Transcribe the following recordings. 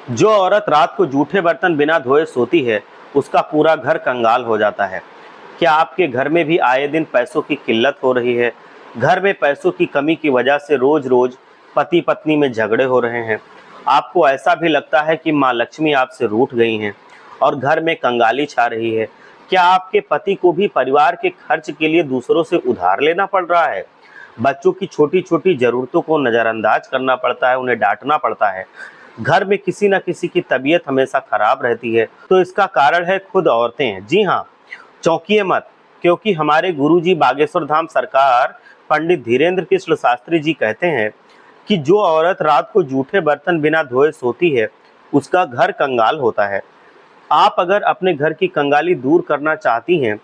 जो औरत रात को जूठे बर्तन बिना धोए सोती है, उसका पूरा घर कंगाल हो जाता है। क्या आपके घर में भी आए दिन पैसों की किल्लत हो रही है? घर में पैसों की कमी की वजह से रोज रोज पति पत्नी में झगड़े हो रहे हैं। आपको ऐसा भी लगता है कि माँ लक्ष्मी आपसे रूठ गई हैं और घर में कंगाली छा रही है। क्या आपके पति को भी परिवार के खर्च के लिए दूसरों से उधार लेना पड़ रहा है? बच्चों की छोटी छोटी जरूरतों को नजरअंदाज करना पड़ता है, उन्हें डांटना पड़ता है। घर में किसी न किसी की तबीयत हमेशा खराब रहती है, तो इसका कारण है खुद औरतें। जी हाँ, चौंकिए मत, क्योंकि हमारे गुरुजी बागेश्वर धाम सरकार पंडित धीरेन्द्र कृष्ण शास्त्री जी कहते हैं कि जो औरत रात को जूठे बर्तन बिना धोए सोती है, उसका घर कंगाल होता है। आप अगर अपने घर की कंगाली दूर करना चाहती हैं,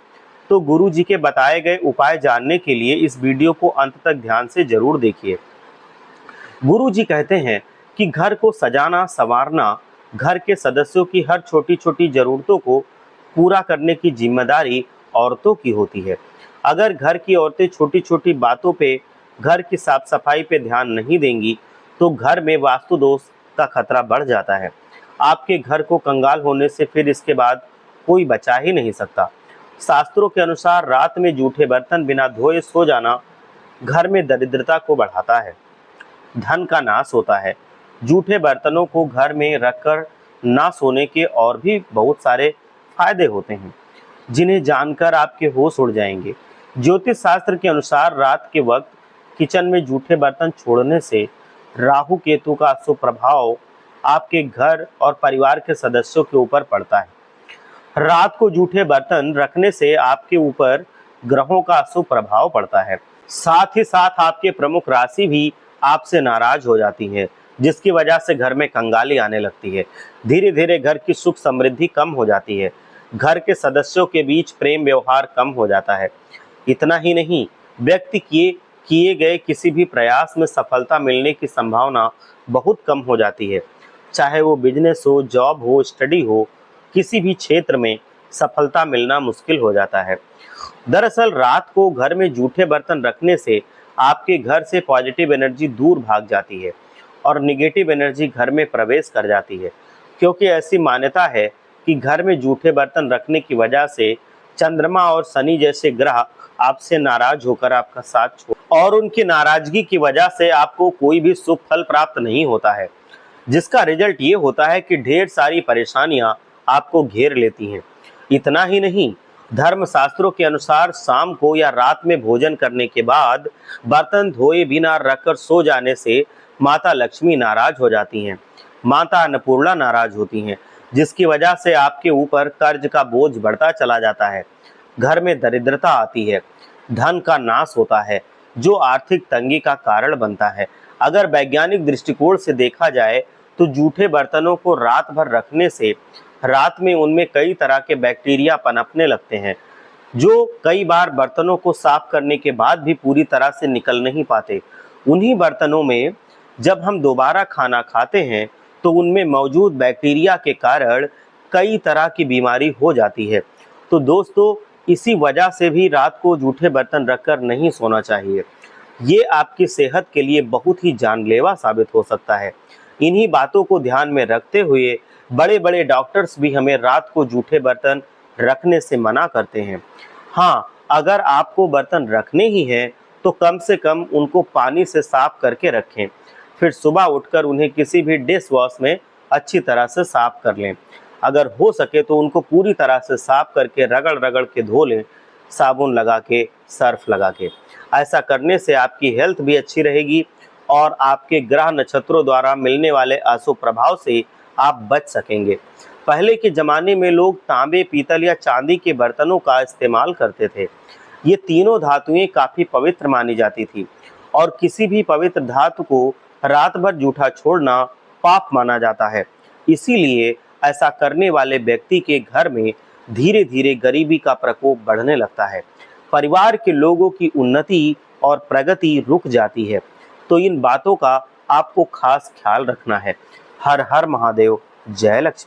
तो गुरुजी के बताए गए उपाय जानने के लिए इस वीडियो को अंत तक ध्यान से जरूर देखिए। गुरुजी कहते हैं कि घर को सजाना संवारना, घर के सदस्यों की हर छोटी छोटी जरूरतों को पूरा करने की जिम्मेदारी औरतों की होती है। अगर घर की औरतें छोटी छोटी बातों पे, घर की साफ सफाई पे ध्यान नहीं देंगी, तो घर में वास्तु दोष का खतरा बढ़ जाता है। आपके घर को कंगाल होने से फिर इसके बाद कोई बचा ही नहीं सकता। शास्त्रों के अनुसार रात में जूठे बर्तन बिना धोए सो जाना घर में दरिद्रता को बढ़ाता है, धन का नाश होता है। जूठे बर्तनों को घर में रखकर ना सोने के और भी बहुत सारे फायदे होते हैं, जिन्हें जानकर आपके होश उड़ जाएंगे। ज्योतिष शास्त्र के अनुसार रात के वक्त किचन में जूठे बर्तन छोड़ने से राहु केतु का अशुभ प्रभाव आपके घर और परिवार के सदस्यों के ऊपर पड़ता है। रात को जूठे बर्तन रखने से आपके ऊपर ग्रहों का अशुभ प्रभाव पड़ता है। साथ ही साथ आपके प्रमुख राशि भी आपसे नाराज हो जाती है, जिसकी वजह से घर में कंगाली आने लगती है। धीरे धीरे घर की सुख समृद्धि कम हो जाती है। घर के सदस्यों के बीच प्रेम व्यवहार कम हो जाता है। इतना ही नहीं, व्यक्ति किए गए किसी भी प्रयास में सफलता मिलने की संभावना बहुत कम हो जाती है। चाहे वो बिजनेस हो, जॉब हो, स्टडी हो, किसी भी क्षेत्र में सफलता मिलना मुश्किल हो जाता है। दरअसल रात को घर में जूठे बर्तन रखने से आपके घर से पॉजिटिव एनर्जी दूर भाग जाती है और निगेटिव एनर्जी घर में प्रवेश कर जाती है, क्योंकि ऐसी मान्यता है कि घर में जूठे बर्तन रखने की वजह से चंद्रमा और शनि जैसे ग्रह आपसे नाराज होकर आपका साथ छोड़, और उनकी नाराजगी की वजह से आपको कोई भी शुभ फल प्राप्त नहीं होता है, जिसका रिजल्ट ये होता है कि ढेर सारी परेशानियां आपको घेर लेती हैं। इतना ही नहीं, धर्म शास्त्रों के अनुसार शाम को या रात में भोजन करने के बाद बर्तन धोए बिना रखकर सो जाने से माता लक्ष्मी नाराज हो जाती हैं, माता अन्नपूर्णा नाराज होती हैं, जिसकी वजह से आपके ऊपर कर्ज का बोझ बढ़ता चला जाता है। घर में दरिद्रता आती है, धन का नाश होता है, जो आर्थिक तंगी का कारण बनता है। अगर वैज्ञानिक दृष्टिकोण से देखा जाए तो जूठे बर्तनों को रात भर रखने से रात में उनमें कई तरह के बैक्टीरिया पनपने लगते हैं, जो कई बार बर्तनों को साफ करने के बाद भी पूरी तरह से निकल नहीं पाते। उन्हीं बर्तनों में जब हम दोबारा खाना खाते हैं तो उनमें मौजूद बैक्टीरिया के कारण कई तरह की बीमारी हो जाती है। तो दोस्तों, इसी वजह से भी रात को जूठे बर्तन रखकर नहीं सोना चाहिए। ये आपकी सेहत के लिए बहुत ही जानलेवा साबित हो सकता है। इन्हीं बातों को ध्यान में रखते हुए बड़े बड़े डॉक्टर्स भी हमें रात को जूठे बर्तन रखने से मना करते हैं। हाँ, अगर आपको बर्तन रखने ही हैं तो कम से कम उनको पानी से साफ करके रखें, फिर सुबह उठकर उन्हें किसी भी डिश वॉश में अच्छी तरह से साफ कर लें। अगर हो सके तो उनको पूरी तरह से साफ करके रगड़ रगड़ के धो लें, साबुन लगा के, सर्फ लगा के। ऐसा करने से आपकी हेल्थ भी अच्छी रहेगी और आपके ग्रह नक्षत्रों द्वारा मिलने वाले अशुभ प्रभाव से आप बच सकेंगे। पहले के ज़माने में लोग तांबे, पीतल या चांदी के बर्तनों का इस्तेमाल करते थे। ये तीनों धातुएं काफ़ी पवित्र मानी जाती थी और किसी भी पवित्र धातु को रात भर जूठा छोड़ना पाप माना जाता है। इसीलिए ऐसा करने वाले व्यक्ति के घर में धीरे धीरे गरीबी का प्रकोप बढ़ने लगता है, परिवार के लोगों की उन्नति और प्रगति रुक जाती है। तो इन बातों का आपको खास ख्याल रखना है। हर हर महादेव, जय लक्ष्मी।